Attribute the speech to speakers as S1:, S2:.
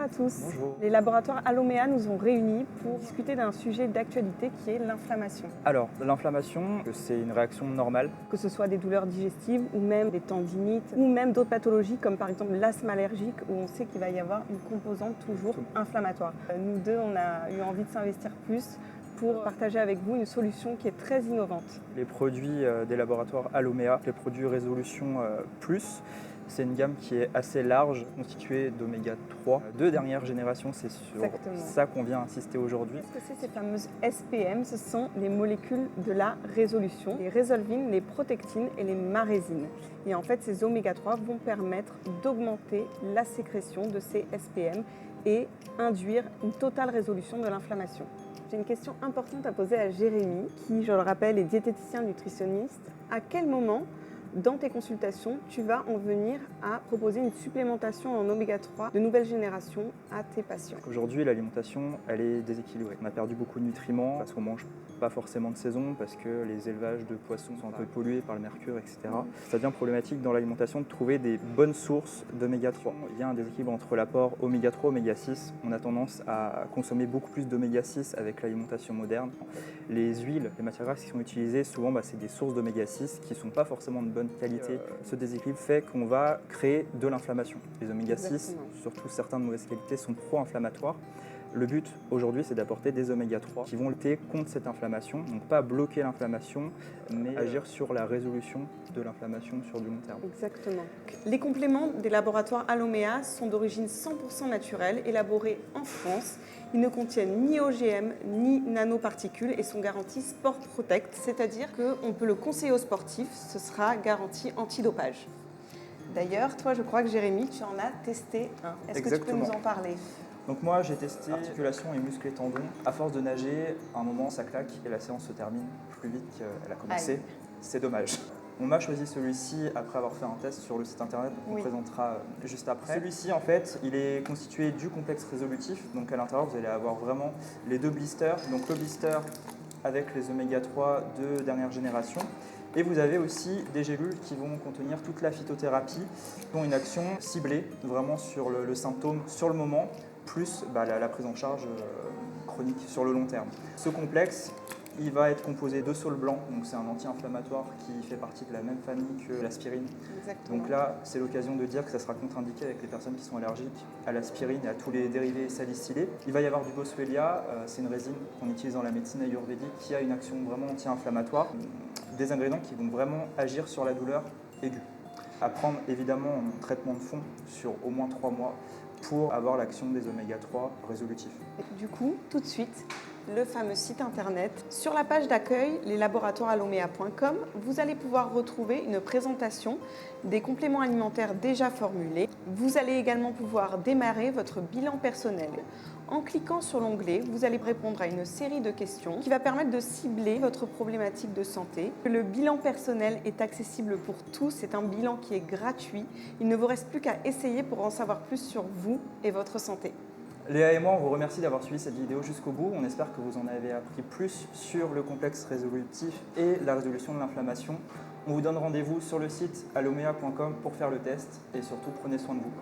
S1: à tous.
S2: Bonjour.
S1: Les laboratoires Alomea nous ont réunis pour discuter d'un sujet d'actualité qui est l'inflammation.
S2: Alors, l'inflammation, c'est une réaction normale.
S1: Que ce soit des douleurs digestives ou même des tendinites ou même d'autres pathologies comme par exemple l'asthme allergique où on sait qu'il va y avoir une composante toujours inflammatoire. Nous deux, on a eu envie de s'investir plus pour partager avec vous une solution qui est très innovante.
S2: Les produits des laboratoires Alomea, les produits Résolution Plus, c'est une gamme qui est assez large, constituée d'oméga 3 de dernière génération. C'est sur
S1: Exactement.
S2: ça qu'on vient insister aujourd'hui.
S1: Qu'est-ce que c'est ces fameuses SPM? Ce sont les molécules de la résolution, les résolvines, les protectines et les marésines. Et en fait, ces oméga 3 vont permettre d'augmenter la sécrétion de ces SPM et induire une totale résolution de l'inflammation. J'ai une question importante à poser à Jérémy, qui, je le rappelle, est diététicien nutritionniste. À quel moment, dans tes consultations, tu vas en venir à proposer une supplémentation en oméga 3 de nouvelle génération à tes patients?
S2: Aujourd'hui, l'alimentation, elle est déséquilibrée. On a perdu beaucoup de nutriments parce qu'on mange pas forcément de saison, parce que les élevages de poissons sont un peu pollués par le mercure, etc. Ça devient problématique dans l'alimentation de trouver des bonnes sources d'oméga 3. Il y a un déséquilibre entre l'apport oméga 3 et oméga 6. On a tendance à consommer beaucoup plus d'oméga 6 avec l'alimentation moderne. Les huiles, les matières grasses qui sont utilisées, souvent, c'est des sources d'oméga 6 qui ne sont pas forcément de bonne qualité. Ce déséquilibre fait qu'on va créer de l'inflammation. Les oméga 6, surtout certains de mauvaise qualité, sont pro-inflammatoires. Le but aujourd'hui, c'est d'apporter des oméga 3 qui vont lutter contre cette inflammation, donc pas bloquer l'inflammation, mais agir sur la résolution de l'inflammation sur du long terme.
S1: Exactement. Les compléments des laboratoires Alomea sont d'origine 100% naturelle, élaborés en France. Ils ne contiennent ni OGM ni nanoparticules et sont garantis Sport Protect, c'est-à-dire qu'on peut le conseiller aux sportifs, ce sera garanti antidopage. D'ailleurs, toi, je crois que Jérémy, tu en as testé un. Est-ce que tu peux nous en parler ?
S2: Donc moi, j'ai testé articulation et muscles et tendons. À force de nager, à un moment, ça claque et la séance se termine plus vite qu'elle a commencé. Aïe. C'est dommage. On m'a choisi celui-ci après avoir fait un test sur le site internet qu'on présentera juste après. Celui-ci, en fait, il est constitué du complexe résolutif. Donc à l'intérieur, vous allez avoir vraiment les deux blisters. Donc le blister avec les oméga 3 de dernière génération. Et vous avez aussi des gélules qui vont contenir toute la phytothérapie, qui ont une action ciblée vraiment sur le symptôme sur le moment, plus la prise en charge chronique sur le long terme. Ce complexe, il va être composé de saule blanc, donc c'est un anti-inflammatoire qui fait partie de la même famille que l'aspirine.
S1: Exactement.
S2: Donc là, c'est l'occasion de dire que ça sera contre-indiqué avec les personnes qui sont allergiques à l'aspirine et à tous les dérivés salicylés. Il va y avoir du boswellia, c'est une résine qu'on utilise dans la médecine ayurvédique qui a une action vraiment anti-inflammatoire. Des ingrédients qui vont vraiment agir sur la douleur aiguë. À prendre évidemment en traitement de fond sur au moins 3 mois pour avoir l'action des oméga 3 résolutifs.
S1: Du coup, tout de suite, le fameux site internet. Sur la page d'accueil, leslaboratoiresalomea.com, vous allez pouvoir retrouver une présentation des compléments alimentaires déjà formulés. Vous allez également pouvoir démarrer votre bilan personnel. En cliquant sur l'onglet, vous allez répondre à une série de questions qui va permettre de cibler votre problématique de santé. Le bilan personnel est accessible pour tous, c'est un bilan qui est gratuit. Il ne vous reste plus qu'à essayer pour en savoir plus sur vous et votre santé.
S2: Léa et moi, on vous remercie d'avoir suivi cette vidéo jusqu'au bout. On espère que vous en avez appris plus sur le complexe résolutif et la résolution de l'inflammation. On vous donne rendez-vous sur le site alomea.com pour faire le test et surtout prenez soin de vous.